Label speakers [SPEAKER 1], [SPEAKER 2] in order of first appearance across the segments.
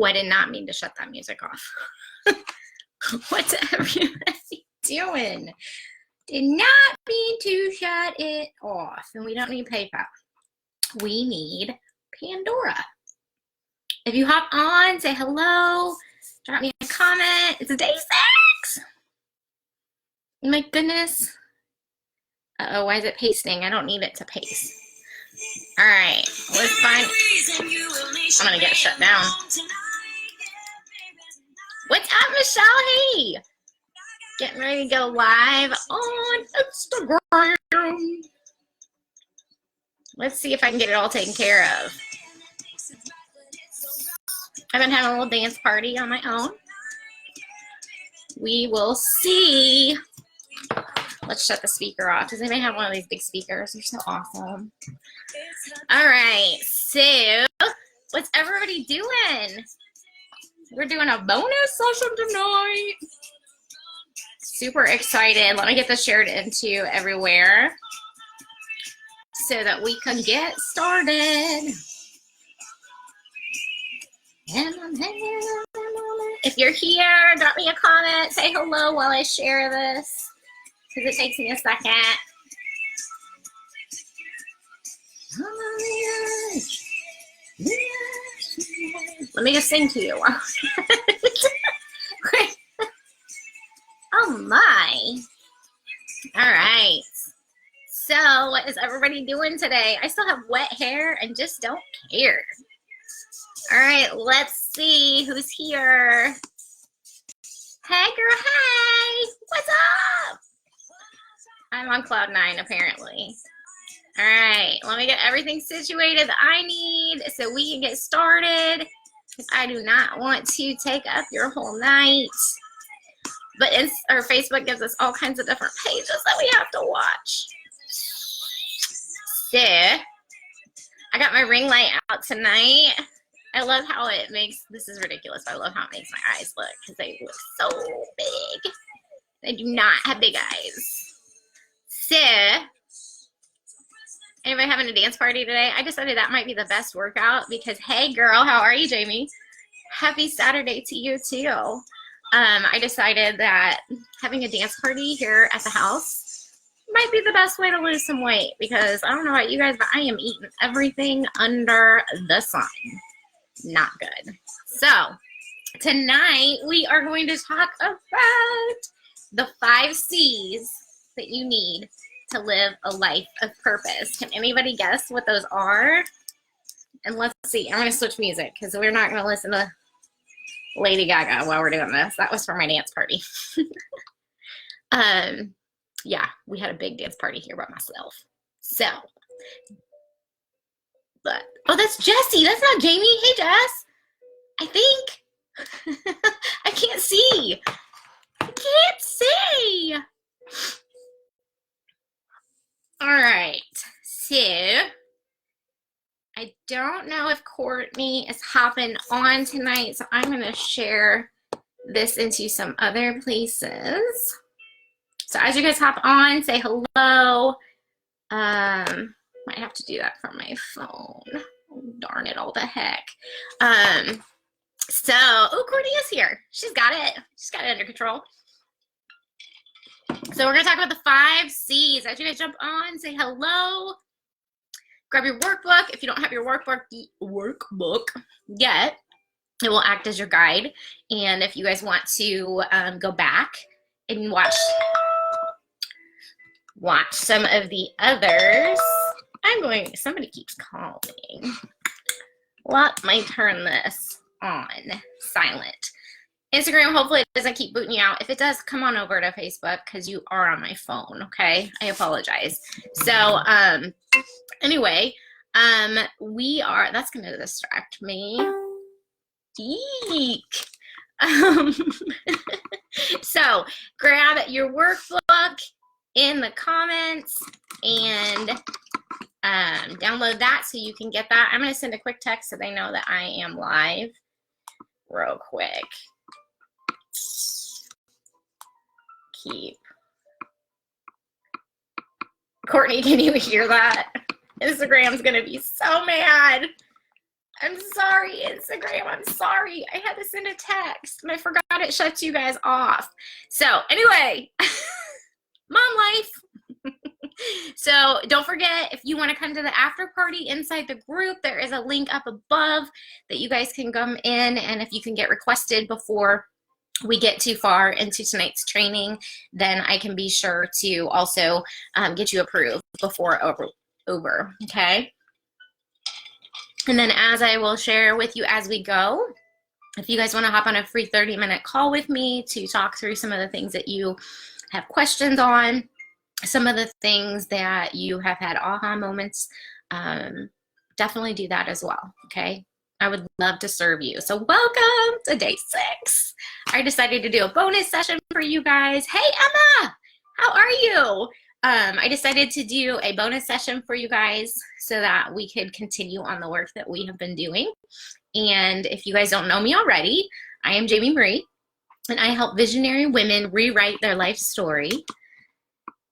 [SPEAKER 1] I did not mean to shut that music off. What's everybody doing? Did not mean to shut it off. And we don't need PayPal. We need Pandora. If you hop on, say hello, drop me a comment. It's day 6. My goodness. Uh-oh, why is it pasting? I don't need it to paste. All right, let's find. I'm gonna get shut down. What's up, Michelle? Hey, getting ready to go live on Instagram. Let's see if I can get it all taken care of. I've been having a little dance party on my own. We will see. Let's shut the speaker off. Does anybody have one of these big speakers? They're so awesome. All right, so what's everybody doing? We're doing a bonus session tonight. Super excited. Let me get this shared into everywhere so that we can get started. If you're here, drop me a comment. Say hello while I share this, because it takes me a second. Let me just sing to you. Oh my. All right. So what is everybody doing today? I still have wet hair and just don't care. All right, let's see who's here. Hey girl, hey. What's up? I'm on cloud 9 apparently. All right, let me get everything situated that I need so we can get started. I do not want to take up your whole night. But our Facebook gives us all kinds of different pages that we have to watch. So, I got my ring light out tonight. I love how it makes, this is ridiculous, but I love how it makes my eyes look because they look so big. They do not have big eyes. So, anybody having a dance party today? I decided that might be the best workout because, hey girl, how are you, Jamie? Happy Saturday to you too. I decided that having a dance party here at the house might be the best way to lose some weight because I don't know about you guys, but I am eating everything under the sun. Not good. So tonight we are going to talk about the 5 C's that you need to live a life of purpose. Can anybody guess what those are? And let's see. I'm going to switch music because we're not going to listen to Lady Gaga while we're doing this. That was for my dance party. Yeah, we had a big dance party here by myself. So, but, oh, that's Jessie. That's not Jamie. Hey, Jess. I think. I can't see. I can't see. All right. So, I don't know if Courtney is hopping on tonight, so I'm going to share this into some other places. So as you guys hop on, say hello. Might have to do that from my phone. Darn it, all the heck. Oh, Courtney is here. She's got it. She's got it under control. So we're going to talk about the 5 C's. As you guys jump on, say hello. Grab your workbook. If you don't have your workbook yet, it will act as your guide. And if you guys want to go back and watch some of the others, somebody keeps calling. Let me turn this on silent. Instagram, hopefully it doesn't keep booting you out. If it does, come on over to Facebook because you are on my phone, okay? I apologize. So, anyway, that's going to distract me. Eek. So, grab your workbook in the comments and download that so you can get that. I'm going to send a quick text so they know that I am live real quick. Courtney, can you hear that? Instagram's gonna be so mad. I'm sorry, Instagram. I'm sorry. I had to send a text and I forgot it shuts you guys off. So anyway, mom life. So don't forget, if you want to come to the after party inside the group, there is a link up above that you guys can come in, and if you can get requested before we get too far into tonight's training, then I can be sure to also get you approved before over, okay? And then as I will share with you as we go, if you guys want to hop on a free 30-minute call with me to talk through some of the things that you have questions on, some of the things that you have had aha moments, definitely do that as well, okay? I would love to serve you. So welcome to day 6. I decided to do a bonus session for you guys. Hey, Emma, how are you? I decided to do a bonus session for you guys so that we could continue on the work that we have been doing. And if you guys don't know me already, I am Jamie Marie, and I help visionary women rewrite their life story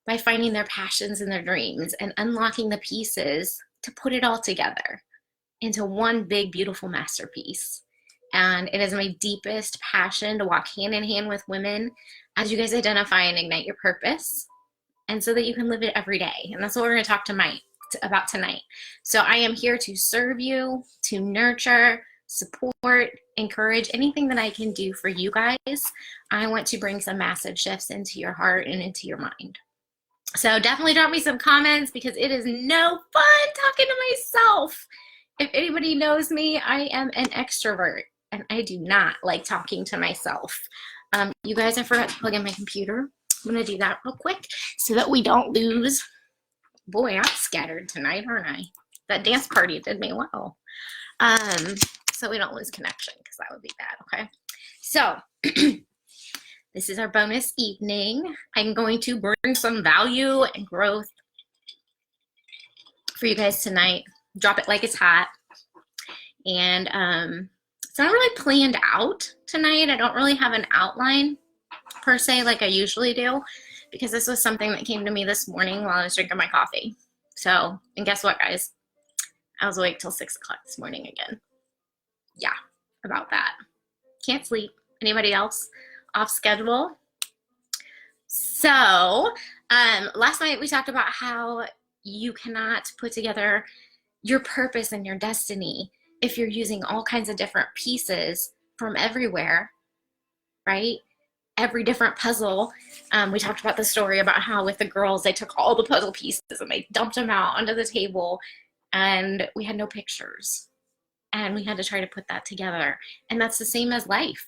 [SPEAKER 1] by finding their passions and their dreams and unlocking the pieces to put it all together into one big, beautiful masterpiece. And it is my deepest passion to walk hand in hand with women as you guys identify and ignite your purpose, and so that you can live it every day. And that's what we're going to talk about tonight. So I am here to serve you, to nurture, support, encourage, anything that I can do for you guys. I want to bring some massive shifts into your heart and into your mind. So definitely drop me some comments, because it is no fun talking to myself. If anybody knows me, I am an extrovert, and I do not like talking to myself. You guys, I forgot to plug in my computer. I'm going to do that real quick so that we don't lose. Boy, I'm scattered tonight, aren't I? That dance party did me well. So we don't lose connection, because that would be bad, okay? So this is our bonus evening. I'm going to bring some value and growth for you guys tonight. Drop it like it's hot. And it's not really planned out tonight. I don't really have an outline per se like I usually do, because this was something that came to me this morning while I was drinking my coffee. So, and guess what, guys? I was awake till 6 o'clock this morning again. Yeah, about that. Can't sleep. Anybody else off schedule? So, last night we talked about how you cannot put together your purpose and your destiny if you're using all kinds of different pieces from everywhere, right? Every different puzzle. We talked about the story about how with the girls, they took all the puzzle pieces and they dumped them out onto the table, and we had no pictures. And we had to try to put that together. And that's the same as life,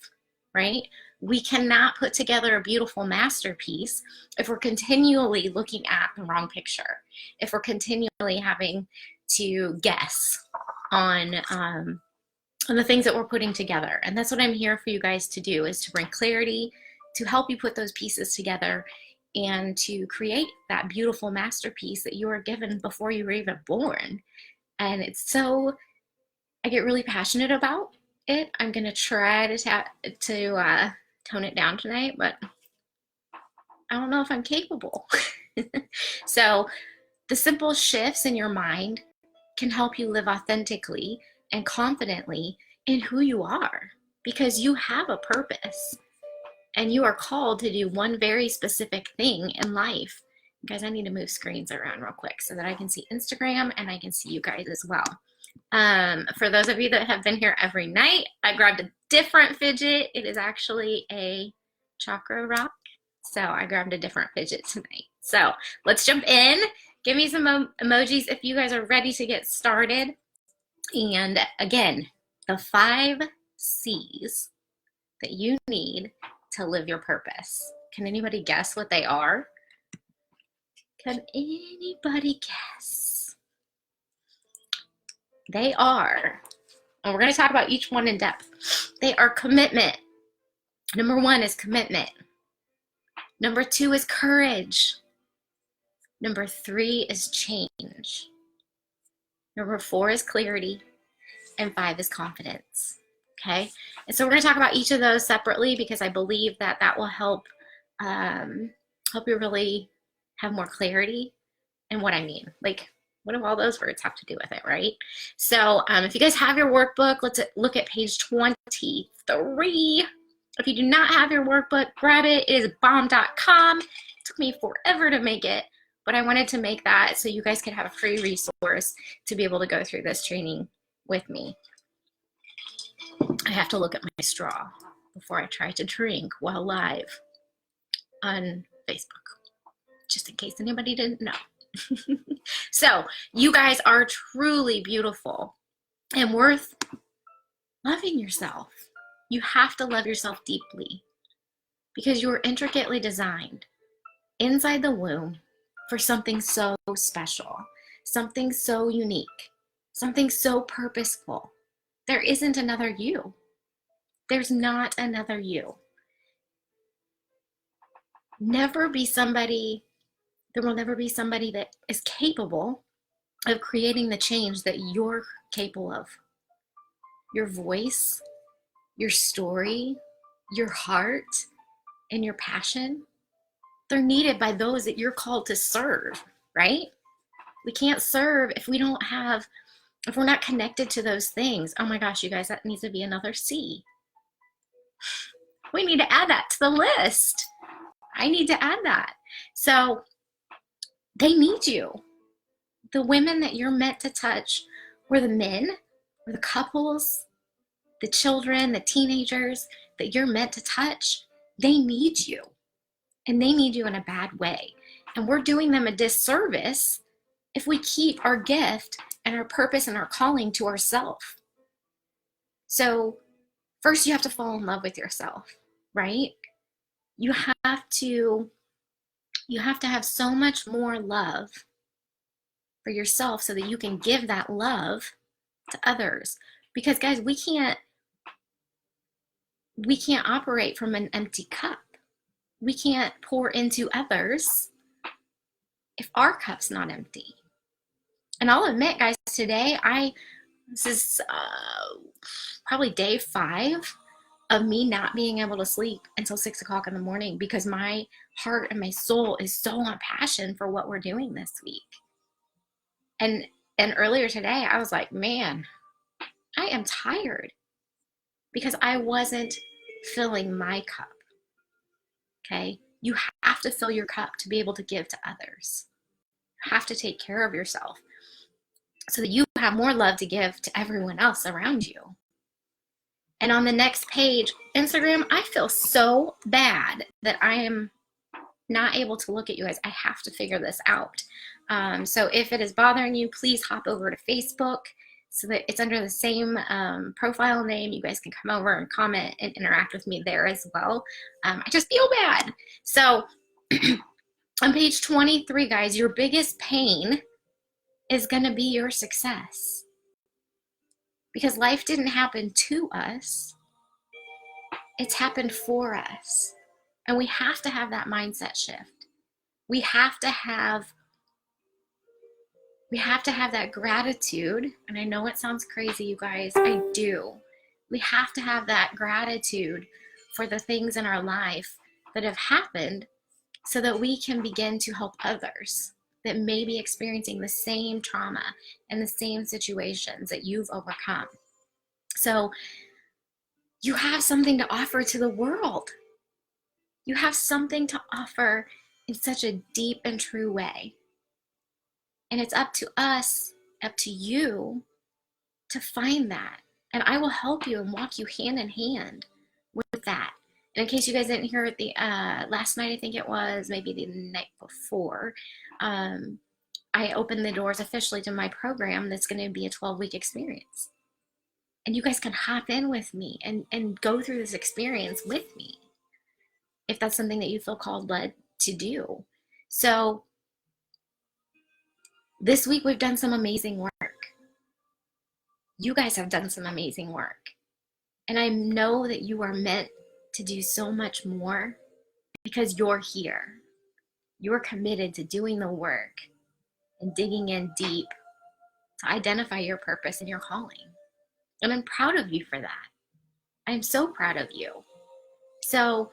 [SPEAKER 1] right? We cannot put together a beautiful masterpiece if we're continually looking at the wrong picture, if we're continually having to guess on the things that we're putting together. And that's what I'm here for you guys to do, is to bring clarity, to help you put those pieces together, and to create that beautiful masterpiece that you were given before you were even born. And it's so, I get really passionate about it. I'm going to try to tone it down tonight, but I don't know if I'm capable. So the simple shifts in your mind can help you live authentically and confidently in who you are, because you have a purpose and you are called to do one very specific thing in life. Guys, I need to move screens around real quick so that I can see Instagram and I can see you guys as well. For those of you that have been here every night, I grabbed a different fidget. It is actually a chakra rock. So I grabbed a different fidget tonight. So let's jump in. Give me some emojis if you guys are ready to get started. And again, the 5 C's that you need to live your purpose. Can anybody guess what they are? Can anybody guess? They are, and we're going to talk about each one in depth. They are commitment. Number 1 is commitment. Number 2 is courage. Number 3 is change. Number 4 is clarity. And 5 is confidence. Okay? And so we're going to talk about each of those separately, because I believe that that will help you really have more clarity in what I mean. Like, What do all those words have to do with it, right? So if you guys have your workbook, let's look at page 23. If you do not have your workbook, grab it. It is bomb.com. It took me forever to make it, but I wanted to make that so you guys could have a free resource to be able to go through this training with me. I have to look at my straw before I try to drink while live on Facebook, just in case anybody didn't know. So you guys are truly beautiful and worth loving yourself. You have to love yourself deeply because you are intricately designed inside the womb for something so special, something so unique, something so purposeful. There isn't another you. There's not another you. Never be somebody, there will never be somebody that is capable of creating the change that you're capable of. Your voice, your story, your heart, and your passion, they're needed by those that you're called to serve, right? We can't serve if we don't have, if we're not connected to those things. Oh my gosh, you guys, that needs to be another C. We need to add that to the list. I need to add that. So they need you. The women that you're meant to touch, or the men, or the couples, the children, the teenagers that you're meant to touch, they need you. And they need you in a bad way. And we're doing them a disservice if we keep our gift and our purpose and our calling to ourselves. So first you have to fall in love with yourself, right? You have to have so much more love for yourself so that you can give that love to others. Because guys, we can't operate from an empty cup. We can't pour into others if our cup's not empty. And I'll admit, guys, today this is probably day 5 of me not being able to sleep until 6 o'clock in the morning because my heart and my soul is so on passion for what we're doing this week. And earlier today, I was like, man, I am tired because I wasn't filling my cup. Okay? You have to fill your cup to be able to give to others. You have to take care of yourself so that you have more love to give to everyone else around you. And on the next page, Instagram, I feel so bad that I am not able to look at you guys. I have to figure this out. So if it is bothering you, please hop over to Facebook so that it's under the same profile name. You guys can come over and comment and interact with me there as well. I just feel bad. So on page 23, guys, your biggest pain is going to be your success. Because life didn't happen to us. It's happened for us. And we have to have that mindset shift. We have to have that gratitude. And I know it sounds crazy, you guys. I do. We have to have that gratitude for the things in our life that have happened so that we can begin to help others that may be experiencing the same trauma and the same situations that you've overcome. So you have something to offer to the world. You have something to offer in such a deep and true way. And it's up to us, up to you, to find that. And I will help you and walk you hand in hand with that. And in case you guys didn't hear it last night, I think it was, maybe the night before, I opened the doors officially to my program that's going to be a 12-week experience. And you guys can hop in with me and go through this experience with me if that's something that you feel called led to do. So this week we've done some amazing work. You guys have done some amazing work. And I know that you are meant to do so much more because you're here. You're committed to doing the work and digging in deep to identify your purpose and your calling. And I'm proud of you for that. I'm so proud of you. So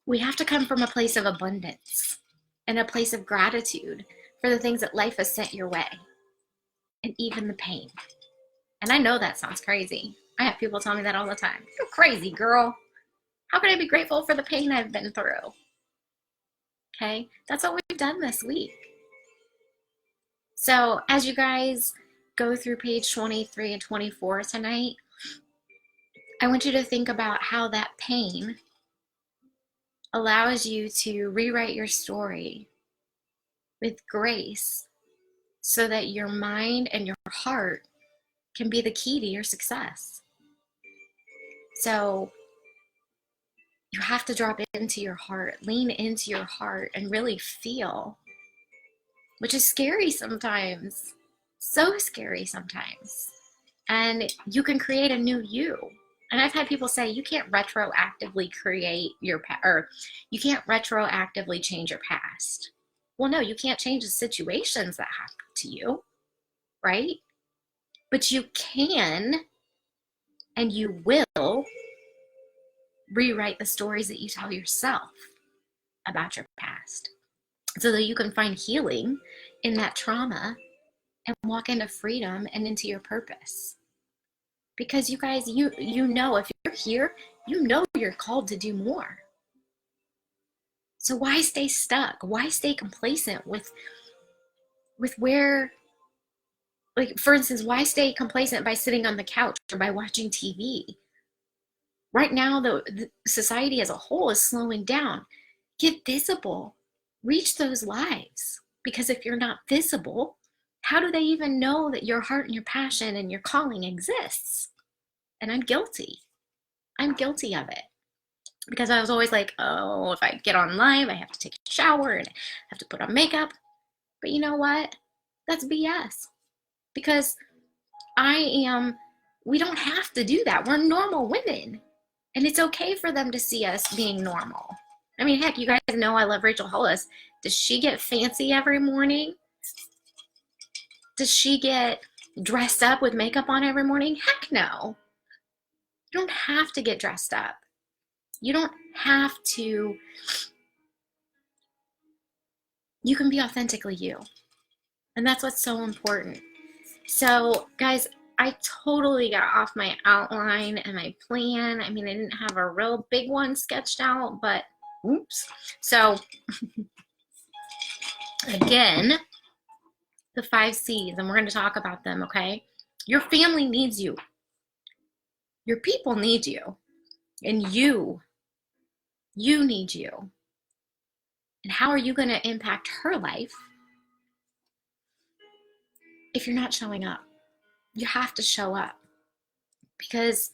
[SPEAKER 1] we have to come from a place of abundance and a place of gratitude for the things that life has sent your way, and even the pain. And I know that sounds crazy. I have people tell me that all the time. You're crazy, girl. How can I be grateful for the pain I've been through? Okay, that's what we've done this week. So as you guys go through page 23 and 24 tonight, I want you to think about how that pain allows you to rewrite your story with grace so that your mind and your heart can be the key to your success. So you have to drop into your heart, lean into your heart, and really feel, which is scary sometimes, so scary sometimes. And you can create a new you. And I've had people say you can't retroactively create your or you can't retroactively change your past. Well, no, you can't change the situations that happen to you, right? But you can, and you will, rewrite the stories that you tell yourself about your past so that you can find healing in that trauma and walk into freedom and into your purpose. Because you guys, you know, if you're here, you know you're called to do more. So why stay stuck? Why stay complacent with where, like, for instance, why stay complacent by sitting on the couch or by watching TV? Right now, the society as a whole is slowing down. Get visible. Reach those lives. Because if you're not visible, how do they even know that your heart and your passion and your calling exists? And I'm guilty. I'm guilty of it. Because I was always like, oh, if I get on live, I have to take a shower and I have to put on makeup. But you know what? That's BS. Because we don't have to do that. We're normal women. And it's okay for them to see us being normal. I mean, heck, you guys know I love Rachel Hollis. Does she get fancy every morning? Does she get dressed up with makeup on every morning? Heck no. You don't have to get dressed up. You don't have to. You can be authentically you. And that's what's so important. So, guys, I totally got off my outline and my plan. I mean, I didn't have a real big one sketched out, but oops. So, again, the 5 C's, and we're going to talk about them, okay? Your family needs you. Your people need you. And you need you. And how are you going to impact her life if you're not showing up? You have to show up. Because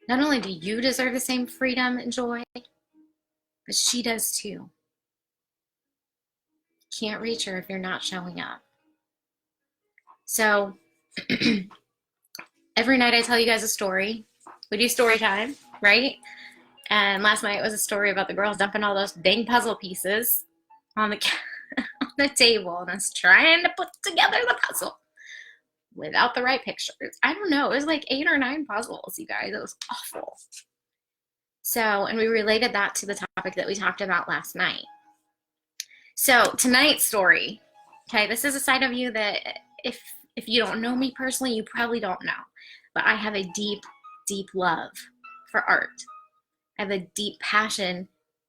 [SPEAKER 1] not only do you deserve the same freedom and joy, but she does too. Can't reach her if you're not showing up. So every night I tell you guys a story. We do story time, right? And last night was a story about the girls dumping all those dang puzzle pieces on the on the table and us trying to put together the puzzle without the right pictures. I don't know. It was like 8 or 9 puzzles, you guys. It was awful. So, and we related that to the topic that we talked about last night. So tonight's story, okay, this is a side of you that if you don't know me personally, you probably don't know. But I have a deep, deep love for art. I have a deep passion,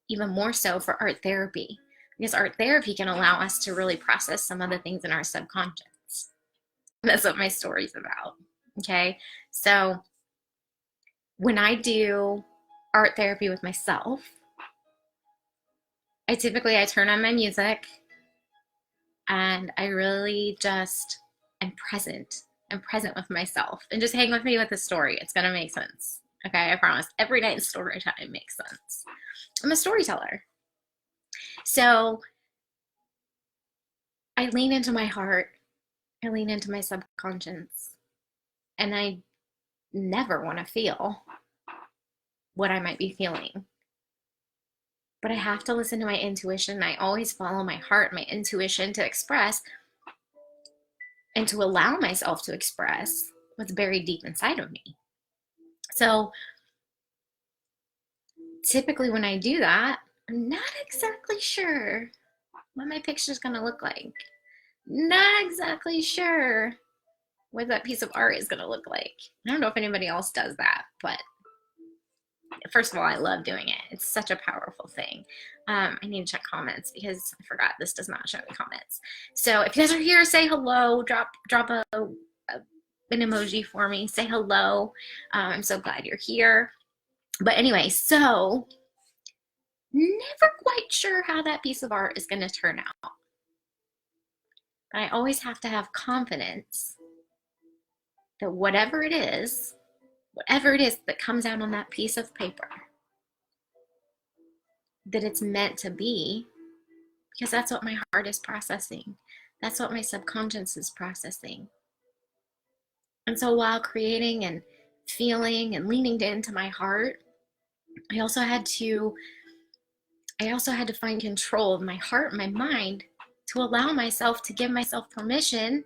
[SPEAKER 1] even more so, for art therapy. Because art therapy can allow us to really process some of the things in our subconscious. That's what my story's about, okay? So when I do art therapy with myself, I turn on my music and I really just am present. I'm present with myself and just hang with me with the story. It's going to make sense. Okay, I promise. Every night story time makes sense. I'm a storyteller. So I lean into my heart. I lean into my subconscious. And I never want to feel what I might be feeling. But I have to listen to my intuition. I always follow my heart, my intuition to express and to allow myself to express what's buried deep inside of me. So typically when I do that, I'm not exactly sure what my picture's gonna look like. Not exactly sure what that piece of art is gonna look like. I don't know if anybody else does that, but first of all, I love doing it. It's such a powerful thing. I need to check comments because I forgot this does not show me comments. So if you guys are here, say hello, drop an emoji for me, say hello. I'm so glad you're here. But anyway, so never quite sure how that piece of art is going to turn out. But I always have to have confidence that whatever it is that comes out on that piece of paper, that it's meant to be, because that's what my heart is processing. That's what my subconscious is processing. And so while creating and feeling and leaning into my heart, I also had to find control of my heart and my mind to allow myself to give myself permission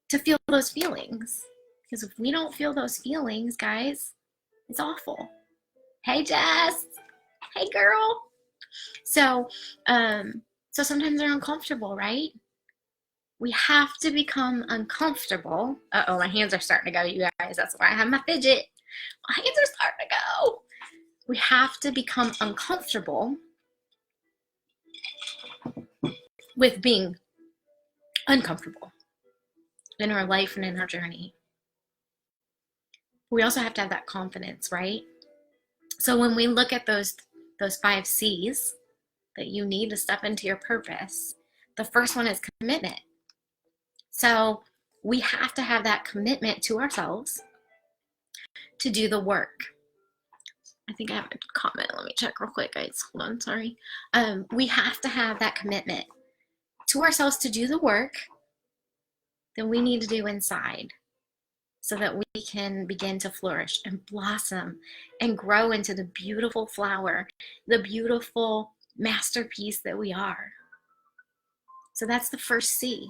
[SPEAKER 1] to feel those feelings. Because if we don't feel those feelings, guys, it's awful. Hey, Jess. Hey, girl. So sometimes they're uncomfortable, right? We have to become uncomfortable. Uh-oh, my hands are starting to go, you guys. That's why I have my fidget. My hands are starting to go. We have to become uncomfortable with being uncomfortable in our life and in our journey. We also have to have that confidence, right? So when we look at those 5 C's that you need to step into your purpose, the first one is commitment. So we have to have that commitment to ourselves to do the work. I think I have a comment. Let me check real quick, guys. Hold on, sorry. We have to have that commitment to ourselves to do the work that we need to do inside so that we can begin to flourish and blossom and grow into the beautiful flower, the beautiful masterpiece that we are. So that's the first C.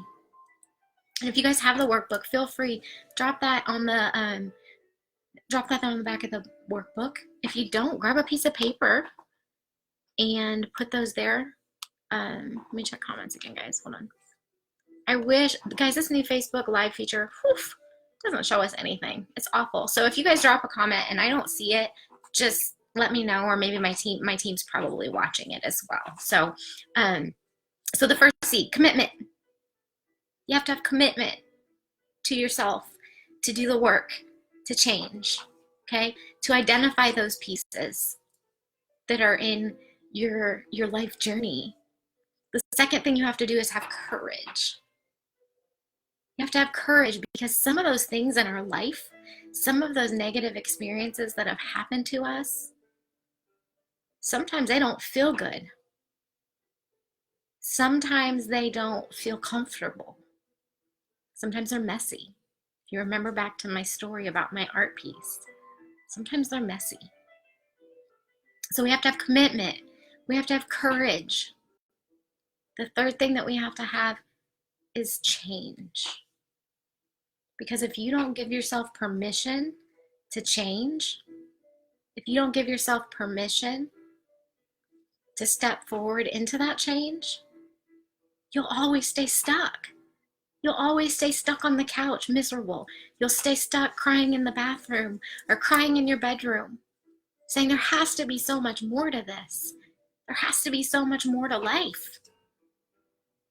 [SPEAKER 1] And if you guys have the workbook, feel free, drop that on the back of the workbook. If you don't, grab a piece of paper and put those there. Let me check comments again, guys. Hold on. I wish, guys, this new Facebook Live feature, doesn't show us anything. It's awful. So if you guys drop a comment and I don't see it, just let me know, or maybe my team's probably watching it as well. So, so the first C, commitment. You have to have commitment to yourself to do the work, to change, okay? To identify those pieces that are in your life journey. The second thing you have to do is have courage. You have to have courage because some of those things in our life, some of those negative experiences that have happened to us, sometimes they don't feel good. Sometimes they don't feel comfortable. Sometimes they're messy. If you remember back to my story about my art piece, sometimes they're messy. So we have to have commitment. We have to have courage. The third thing that we have to have is change. Because if you don't give yourself permission to change, if you don't give yourself permission to step forward into that change, you'll always stay stuck. You'll always stay stuck on the couch, miserable. You'll stay stuck crying in the bathroom or crying in your bedroom, saying there has to be so much more to this. There has to be so much more to life.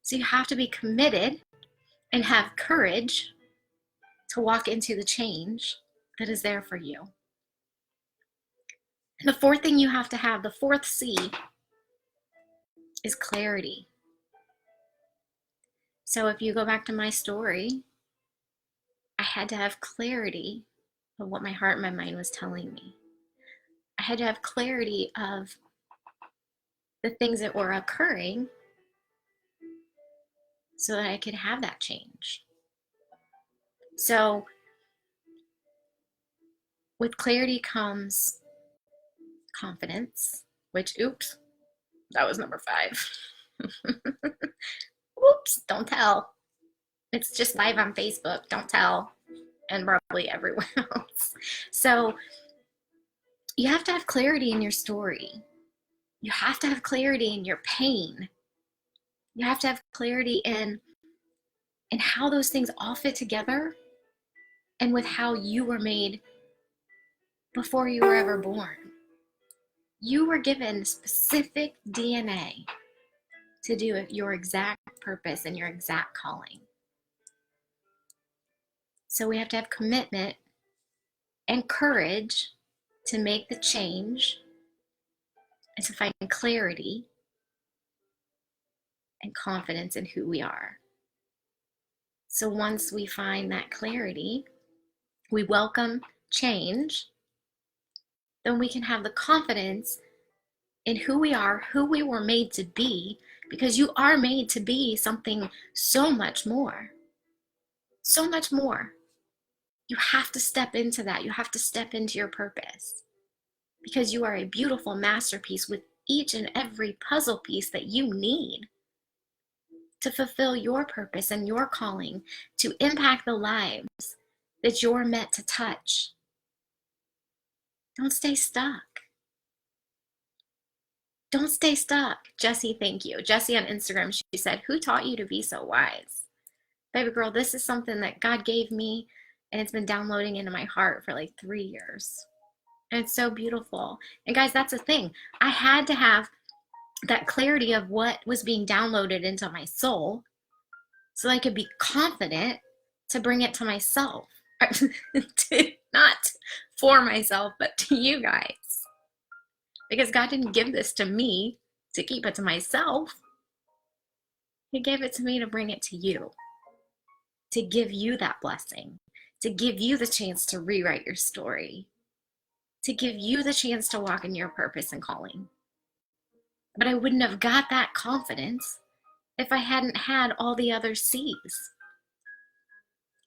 [SPEAKER 1] So you have to be committed and have courage to walk into the change that is there for you. And the fourth thing you have to have, the fourth C, is clarity. So if you go back to my story, I had to have clarity of what my heart and my mind was telling me. I had to have clarity of the things that were occurring so that I could have that change. So with clarity comes confidence, which, oops, that was number 5. Oops, don't tell. It's just live on Facebook, don't tell, and probably everywhere else. So you have to have clarity in your story. You have to have clarity in your pain. You have to have clarity in how those things all fit together and with how you were made before you were ever born. You were given specific DNA to do your exact purpose and your exact calling. So we have to have commitment and courage to make the change and to find clarity and confidence in who we are. So once we find that clarity, we welcome change, then we can have the confidence in who we are, who we were made to be, because you are made to be something so much more. So much more. You have to step into that. You have to step into your purpose, because you are a beautiful masterpiece with each and every puzzle piece that you need to fulfill your purpose and your calling, to impact the lives that you're meant to touch. Don't stay stuck. Don't stay stuck. Jessie, thank you. Jessie on Instagram, she said, who taught you to be so wise? Baby girl, this is something that God gave me, and it's been downloading into my heart for like 3 years. And it's so beautiful. And guys, that's the thing. I had to have that clarity of what was being downloaded into my soul so I could be confident to bring it to myself. Not for myself, but to you guys. Because God didn't give this to me to keep it to myself. He gave it to me to bring it to you. To give you that blessing. To give you the chance to rewrite your story. To give you the chance to walk in your purpose and calling. But I wouldn't have got that confidence if I hadn't had all the other C's.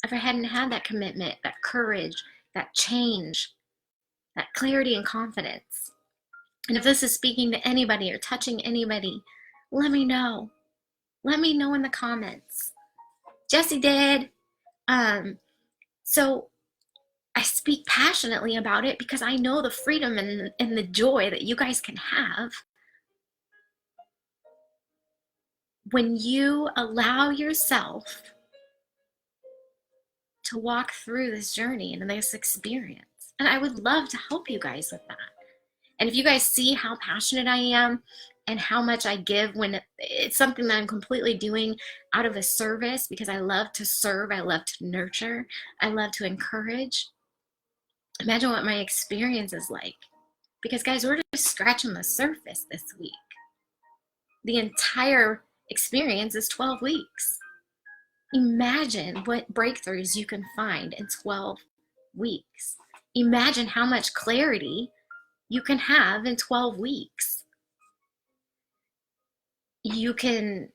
[SPEAKER 1] If I hadn't had that commitment, that courage, that change, that clarity and confidence. And if this is speaking to anybody or touching anybody, let me know. Let me know in the comments. Jessie did. So I speak passionately about it because I know the freedom and the joy that you guys can have when you allow yourself to walk through this journey and this experience. And I would love to help you guys with that. And if you guys see how passionate I am and how much I give when it's something that I'm completely doing out of a service, because I love to serve, I love to nurture, I love to encourage. Imagine what my experience is like. Because guys, we're just scratching the surface this week. The entire experience is 12 weeks. Imagine what breakthroughs you can find in 12 weeks. Imagine how much clarity you can have in 12 weeks. You can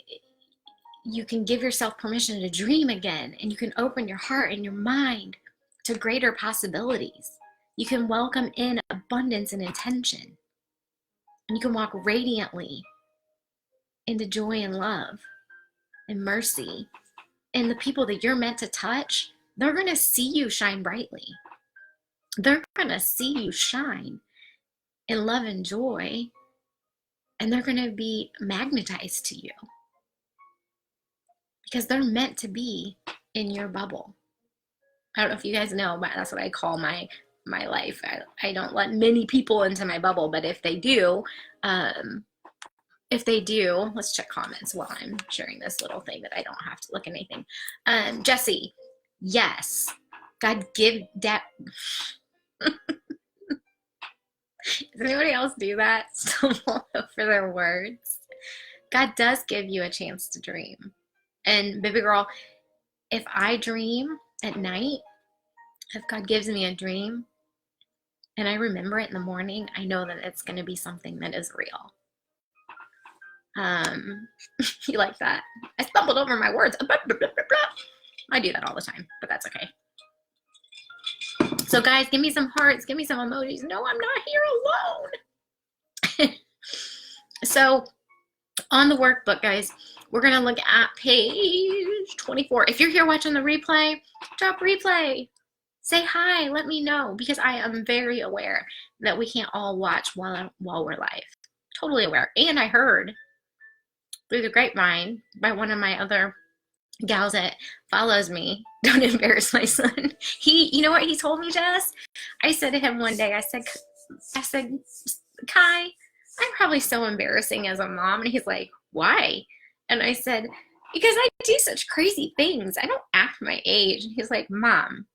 [SPEAKER 1] give yourself permission to dream again, and you can open your heart and your mind to greater possibilities. You can welcome in abundance and intention. And you can walk radiantly into joy and love and mercy. And the people that you're meant to touch, they're going to see you shine brightly. They're going to see you shine in love and joy, and they're going to be magnetized to you because they're meant to be in your bubble. I don't know if you guys know, but that's what I call my life. I don't let many people into my bubble, but if they do, let's check comments while I'm sharing this little thing that I don't have to look at anything. Jessie, yes, God give that. Does anybody else do that? Stumble over their words. God does give you a chance to dream. And baby girl, if I dream at night, if God gives me a dream and I remember it in the morning, I know that it's going to be something that is real. You like that? I stumbled over my words. I do that all the time, but that's okay. So guys, give me some hearts, give me some emojis. No, I'm not here alone. So on the workbook, guys, we're going to look at page 24. If you're here watching the replay, drop replay. Say hi, let me know, because I am very aware that we can't all watch while we're live. Totally aware. And I heard through the grapevine by one of my other gals that follows me. Don't embarrass my son. You know what he told me, Jess? I said to him one day, I said, Kai, I'm probably so embarrassing as a mom. And he's like, why? And I said, because I do such crazy things. I don't act my age. And he's like, Mom,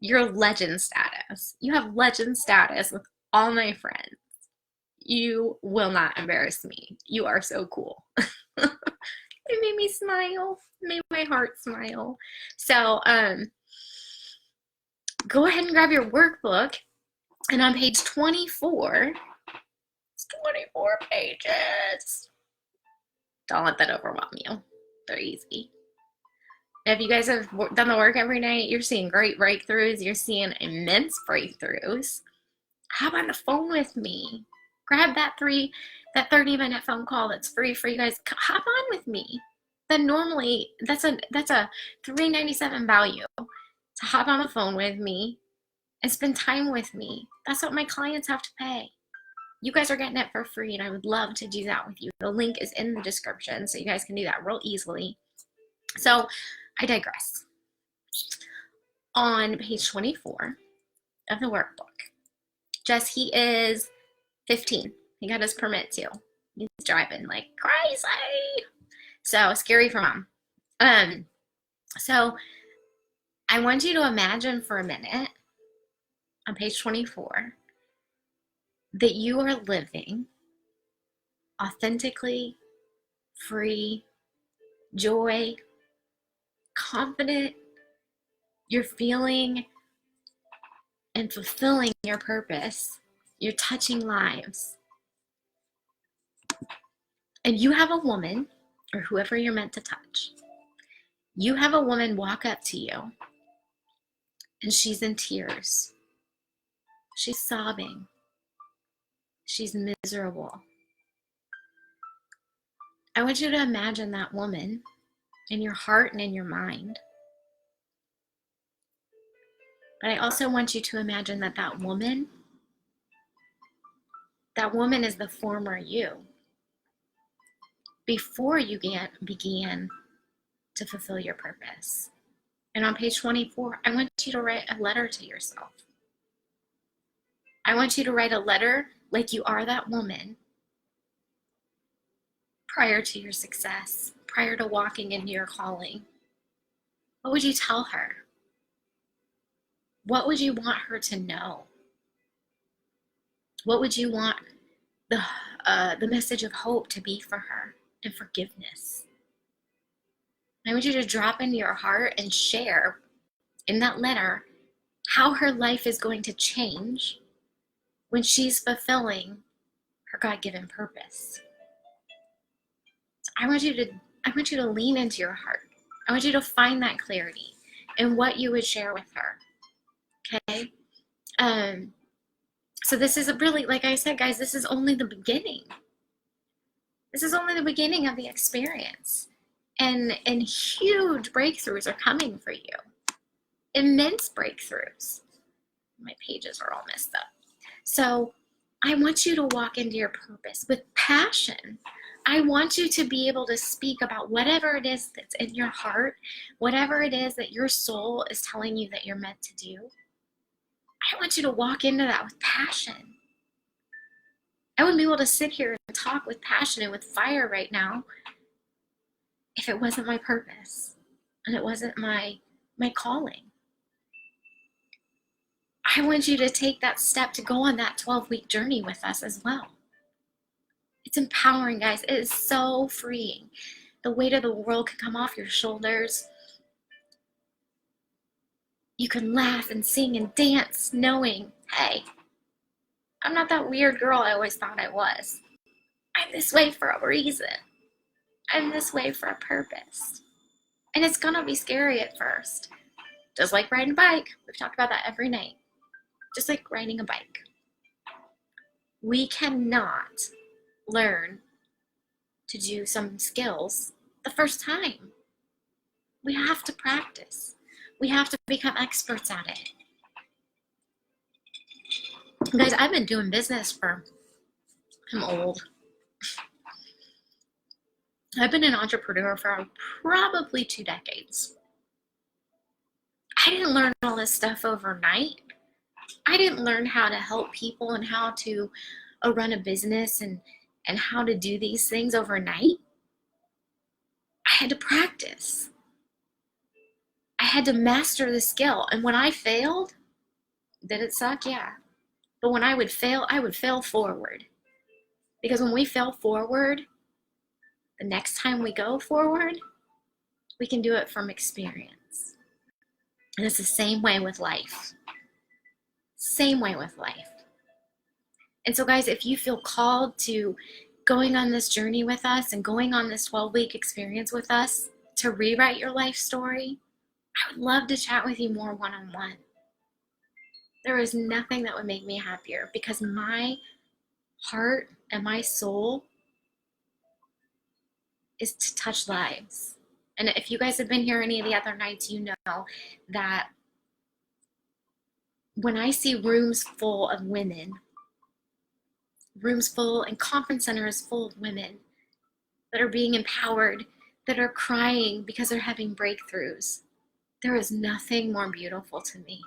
[SPEAKER 1] you're legend status. You have legend status with all my friends. You will not embarrass me. You are so cool. It made me smile. It made my heart smile. So go ahead and grab your workbook. And on page 24, it's 24 pages. Don't let that overwhelm you. They're easy. If you guys have done the work every night, you're seeing great breakthroughs. You're seeing immense breakthroughs. Hop on the phone with me. Grab that 30-minute phone call that's free for you guys. Hop on with me. Then normally that's a $3.97 value to hop on the phone with me and spend time with me. That's what my clients have to pay. You guys are getting it for free, and I would love to do that with you. The link is in the description, so you guys can do that real easily. So I digress. On page 24 of the workbook, Jess, he is 15. He got his permit too. He's driving like crazy. So scary for mom. So I want you to imagine for a minute on page 24 that you are living authentically, free, joy, confident. You're feeling and fulfilling your purpose. You're touching lives. And you have a woman, or whoever you're meant to touch, you have a woman walk up to you, and she's in tears. She's sobbing. She's miserable. I want you to imagine that woman in your heart and in your mind. But I also want you to imagine that that woman is the former you. Before you began to fulfill your purpose. And on page 24, I want you to write a letter to yourself. I want you to write a letter like you are that woman prior to your success, prior to walking into your calling. What would you tell her? What would you want her to know? What would you want the message of hope to be for her, and forgiveness? I want you to drop into your heart and share in that letter how her life is going to change when she's fulfilling her God-given purpose. So I want you to lean into your heart. I want you to find that clarity in what you would share with her. Okay? So this is really, like I said, guys, this is only the beginning. This is only the beginning of the experience. And huge breakthroughs are coming for you. Immense breakthroughs. My pages are all messed up. So I want you to walk into your purpose with passion. I want you to be able to speak about whatever it is that's in your heart, whatever it is that your soul is telling you that you're meant to do. I want you to walk into that with passion. I wouldn't be able to sit here and talk with passion and with fire right now if it wasn't my purpose and it wasn't my calling. I want you to take that step to go on that 12-week journey with us as well. It's empowering, guys. It is so freeing. The weight of the world can come off your shoulders. You can laugh and sing and dance knowing, hey, I'm not that weird girl I always thought I was. I'm this way for a reason. I'm this way for a purpose. And it's gonna be scary at first. Just like riding a bike. We've talked about that every night. Just like riding a bike. We cannot learn to do some skills the first time. We have to practice. We have to become experts at it. Guys, I've been doing business I'm old. I've been an entrepreneur for probably 2 decades. I didn't learn all this stuff overnight. I didn't learn how to help people and how to run a business and how to do these things overnight. I had to practice. I had to master the skill. And when I failed, did it suck? Yeah. But when I would fail forward. Because when we fail forward, the next time we go forward, we can do it from experience. And it's the same way with life. Same way with life. And so guys, if you feel called to going on this journey with us and going on this 12-week experience with us to rewrite your life story, I would love to chat with you more one-on-one. There is nothing that would make me happier, because my heart and my soul is to touch lives. And if you guys have been here any of the other nights, you know that when I see rooms full of women, rooms full and conference centers full of women that are being empowered, that are crying because they're having breakthroughs, there is nothing more beautiful to me.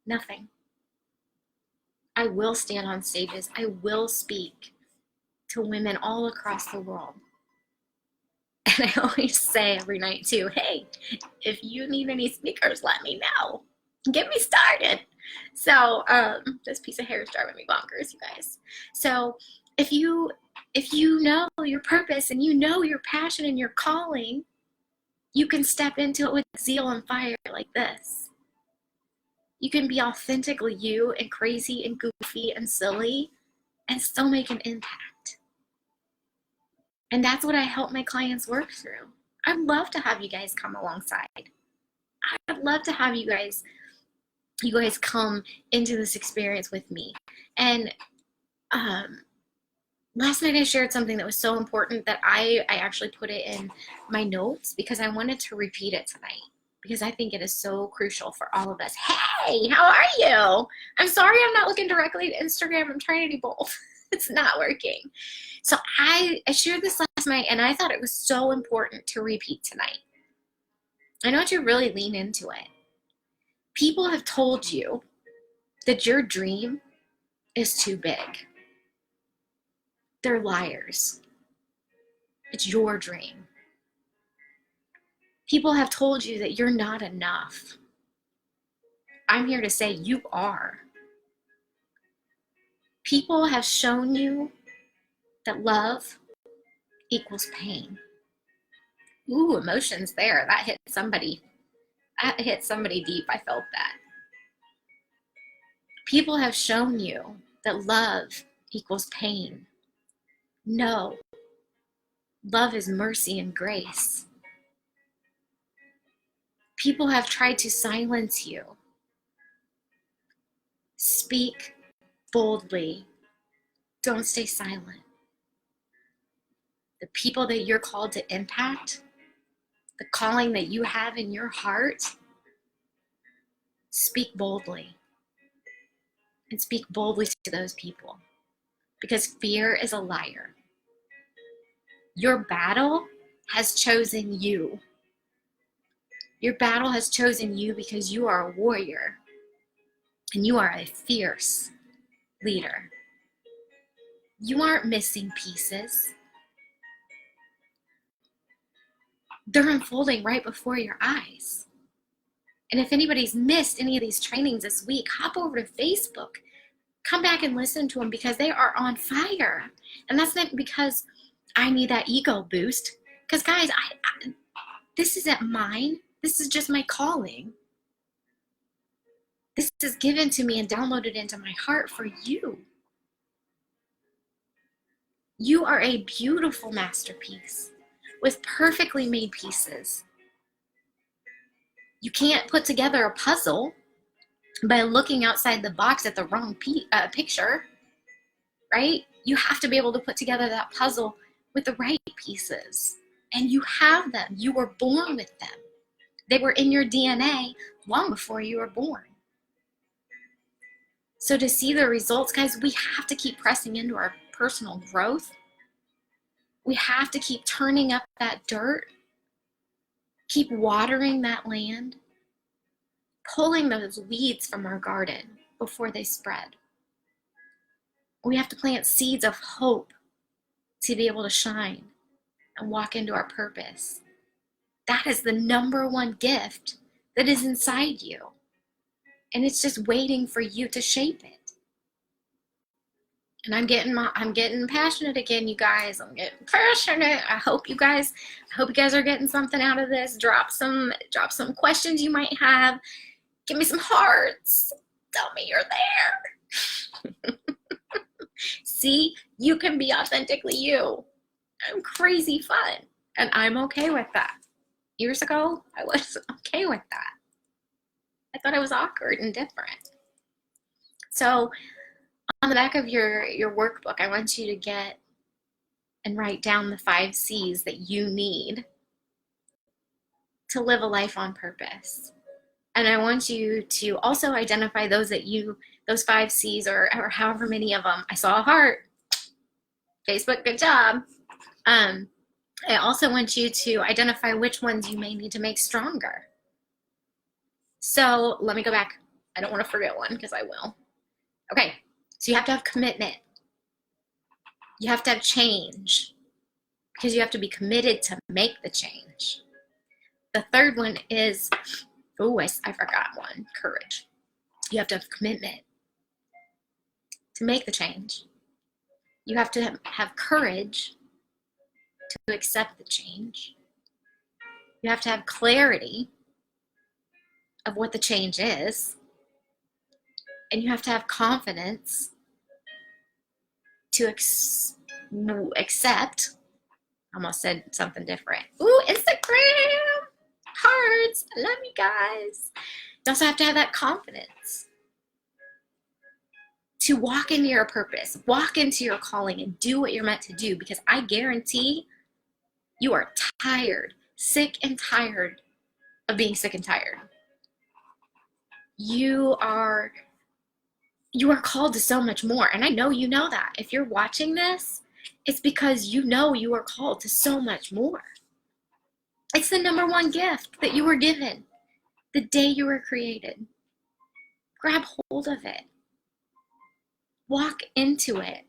[SPEAKER 1] Nothing. I will stand on stages. I will speak to women all across the world. And I always say every night too, hey, if you need any speakers, let me know. Get me started. So this piece of hair is driving me bonkers, you guys. So if you know your purpose and you know your passion and your calling, you can step into it with zeal and fire like this. You can be authentically you and crazy and goofy and silly and still make an impact. And that's what I help my clients work through. I'd love to have you guys come alongside. I'd love to have you guys come into this experience with me. And last night I shared something that was so important that I actually put it in my notes because I wanted to repeat it tonight, because I think it is so crucial for all of us. Hey, how are you? I'm sorry I'm not looking directly at Instagram. I'm trying to do both. It's not working. So I shared this last night, and I thought it was so important to repeat tonight. I want you to really lean into it. People have told you that your dream is too big. They're liars. It's your dream. People have told you that you're not enough. I'm here to say you are. People have shown you that love equals pain. Ooh, emotions there. That hit somebody. That hit somebody deep. I felt that. People have shown you that love equals pain. No. Love is mercy and grace. People have tried to silence you. Speak boldly. Don't stay silent. The people that you're called to impact, the calling that you have in your heart, speak boldly. And speak boldly to those people, because fear is a liar. Your battle has chosen you. Your battle has chosen you because you are a warrior and you are a fierce leader. You aren't missing pieces. They're unfolding right before your eyes. And if anybody's missed any of these trainings this week, hop over to Facebook. Come back and listen to them, because they are on fire. And that's not because I need that ego boost. Because guys, this isn't mine. This is just my calling. This is given to me and downloaded into my heart for you. You are a beautiful masterpiece with perfectly made pieces. You can't put together a puzzle by looking outside the box at the wrong picture, right? You have to be able to put together that puzzle with the right pieces. And you have them. You were born with them. They were in your DNA long before you were born. So to see the results, guys, we have to keep pressing into our personal growth. We have to keep turning up that dirt, keep watering that land, pulling those weeds from our garden before they spread. We have to plant seeds of hope to be able to shine and walk into our purpose. That is the number one gift that is inside you. And it's just waiting for you to shape it. And I'm getting passionate again, you guys. I'm getting passionate. I hope you guys are getting something out of this. Drop some questions you might have. Give me some hearts. Tell me you're there. See, you can be authentically you. I'm crazy fun, and I'm okay with that. Years ago, I was okay with that. I thought I was awkward and different. So on the back of your workbook, I want you to get and write down the 5 C's that you need to live a life on purpose. And I want you to also identify those 5 C's or however many of them. I saw a heart. Facebook, good job. I also want you to identify which ones you may need to make stronger. So let me go back. I don't want to forget one because I will. Okay, so you have to have commitment. You have to have change because you have to be committed to make the change. The third one is, I forgot one, courage. You have to have commitment to make the change. You have to have courage to accept the change. You have to have clarity of what the change is. And you have to have confidence to accept. I almost said something different. Ooh, Instagram! Hearts! I love you guys. You also have to have that confidence to walk into your purpose, walk into your calling, and do what you're meant to do, because I guarantee you are tired, sick and tired of being sick and tired. You are called to so much more, and I know you know that. If you're watching this, it's because you know you are called to so much more. It's the number one gift that you were given the day you were created. Grab hold of it. Walk into it.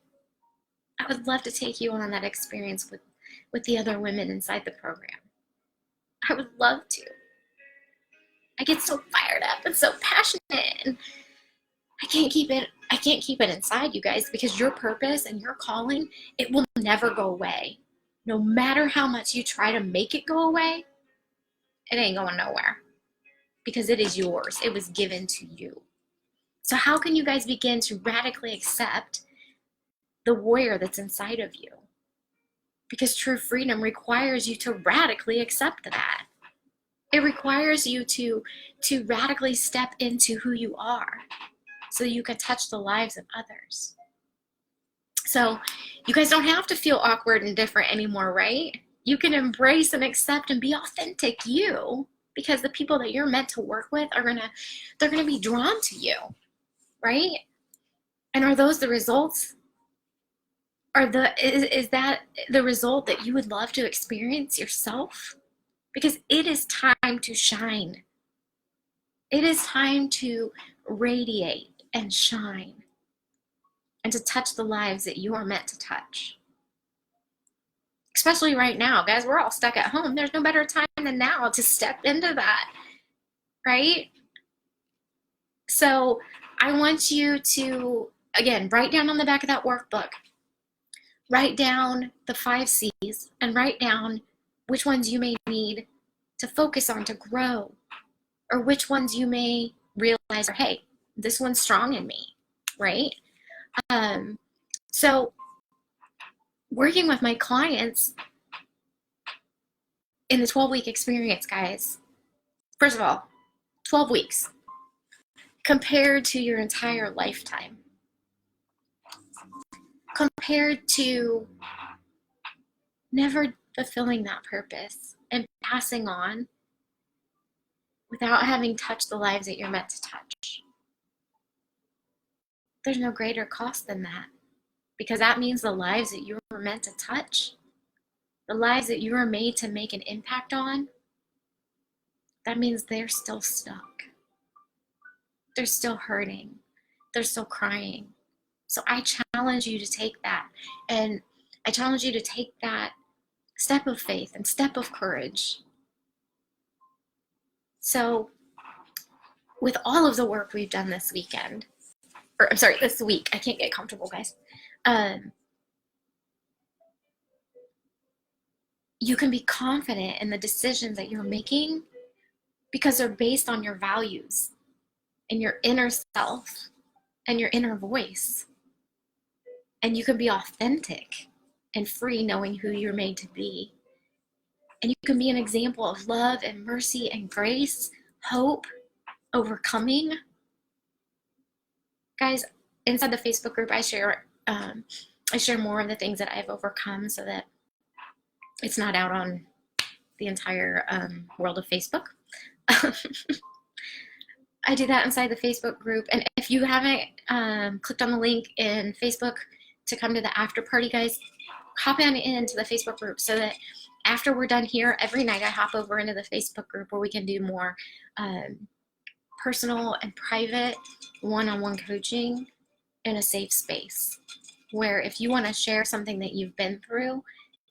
[SPEAKER 1] I would love to take you on that experience with the other women inside the program. I would love to. I get so fired up and so passionate, and I can't keep it inside, you guys, because your purpose and your calling, it will never go away. No matter how much you try to make it go away, it ain't going nowhere, because it is yours. It was given to you. So how can you guys begin to radically accept the warrior that's inside of you? Because true freedom requires you to radically accept that. It requires you to radically step into who you are so you can touch the lives of others. So you guys don't have to feel awkward and different anymore, right? You can embrace and accept and be authentic you, because the people that you're meant to work with they're gonna be drawn to you, right? And are those the results? Is that the result that you would love to experience yourself? Because it is time to shine. It is time to radiate and shine and to touch the lives that you are meant to touch. Especially right now, guys, we're all stuck at home. There's no better time than now to step into that, right? So I want you to, again, write down on the back of that workbook, write down the 5 C's and write down which ones you may need to focus on to grow, or which ones you may realize, hey, this one's strong in me, right? So working with my clients in the 12-week experience, guys, first of all, 12 weeks compared to your entire lifetime, compared to never fulfilling that purpose and passing on without having touched the lives that you're meant to touch. There's no greater cost than that, because that means the lives that you were meant to touch the lives that you are made to make an impact on, that means they're still stuck. They're still hurting. They're still crying. So I challenge you to take that. And I challenge you to take that step of faith and step of courage. So with all of the work we've done this weekend, or I'm sorry, this week, I can't get comfortable, guys. You can be confident in the decisions that you're making because they're based on your values and your inner self and your inner voice. And you can be authentic and free knowing who you're made to be. And you can be an example of love and mercy and grace, hope, overcoming. Guys, inside the Facebook group, I share more of the things that I've overcome so that it's not out on the entire world of Facebook. I do that inside the Facebook group. And if you haven't clicked on the link in Facebook to come to the after party, guys, hop on into the Facebook group so that after we're done here, every night I hop over into the Facebook group where we can do more personal and private one-on-one coaching in a safe space where if you want to share something that you've been through,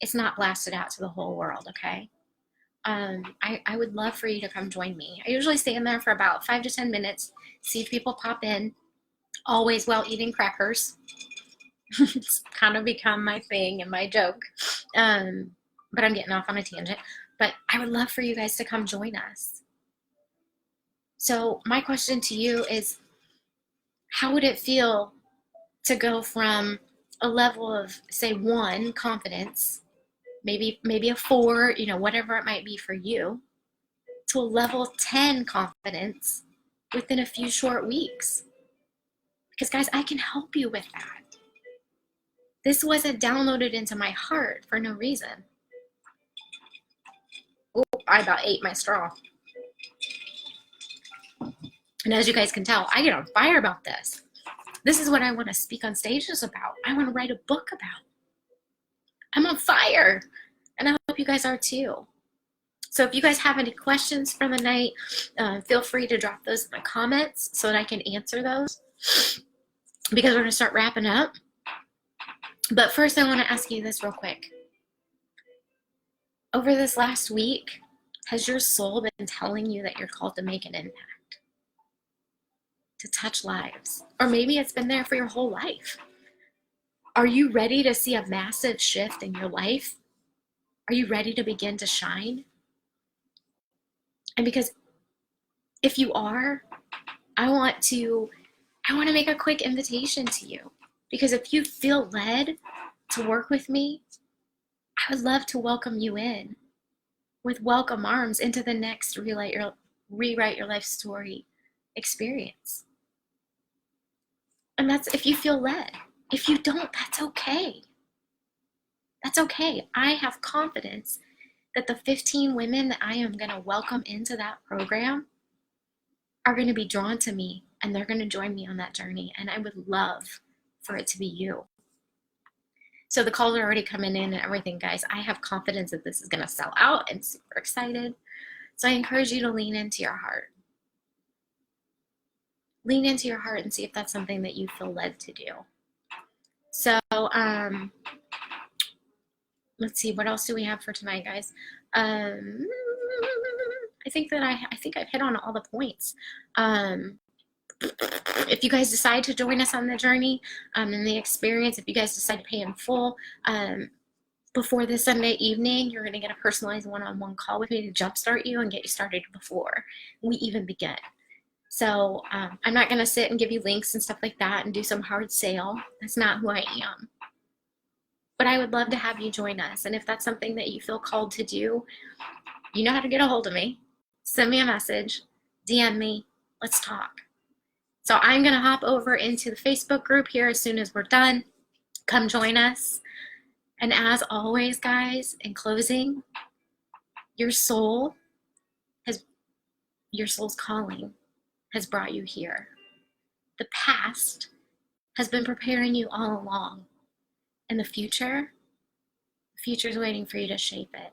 [SPEAKER 1] it's not blasted out to the whole world, okay? I would love for you to come join me. I usually stay in there for about 5 to 10 minutes, see if people pop in, always while eating crackers. It's kind of become my thing and my joke, but I'm getting off on a tangent. But I would love for you guys to come join us. So my question to you is, how would it feel to go from a level of, say, 1, confidence, maybe a 4, whatever it might be for you, to a level 10 confidence within a few short weeks? Because guys, I can help you with that. This wasn't downloaded into my heart for no reason. Oh, I about ate my straw. And as you guys can tell, I get on fire about this. This is what I want to speak on stages about. I want to write a book about. I'm on fire. And I hope you guys are too. So if you guys have any questions for the night, feel free to drop those in the comments so that I can answer those. Because we're going to start wrapping up. But first I want to ask you this real quick. Over this last week, has your soul been telling you that you're called to make an impact? To touch lives? Or maybe it's been there for your whole life. Are you ready to see a massive shift in your life? Are you ready to begin to shine? And because if you are, I want to make a quick invitation to you. Because if you feel led to work with me, I would love to welcome you in with welcome arms into the next Rewrite Your Life Story experience. And that's if you feel led. If you don't, that's okay. That's okay. I have confidence that the 15 women that I am going to welcome into that program are going to be drawn to me and they're going to join me on that journey. And I would love for it to be you. So the calls are already coming in and everything, guys. I have confidence that this is going to sell out and super excited. So I encourage you to lean into your heart. Lean into your heart and see if that's something that you feel led to do. So, let's see, what else do we have for tonight, guys? I think I've hit on all the points. If you guys decide to join us on the journey and the experience, if you guys decide to pay in full, before this Sunday evening, you're going to get a personalized one-on-one call with me to jumpstart you and get you started before we even begin. So I'm not going to sit and give you links and stuff like that and do some hard sale. That's not who I am. But I would love to have you join us. And if that's something that you feel called to do, you know how to get a hold of me. Send me a message, DM me, let's talk. So I'm going to hop over into the Facebook group here as soon as we're done. Come join us. And as always, guys, in closing, your soul's calling has brought you here. The past has been preparing you all along. And the future future's waiting for you to shape it.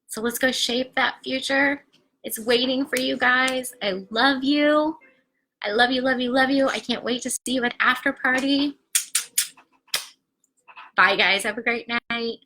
[SPEAKER 1] So let's go shape that future. It's waiting for you guys. I love you. I love you, love you, love you. I can't wait to see you at after party. Bye, guys. Have a great night.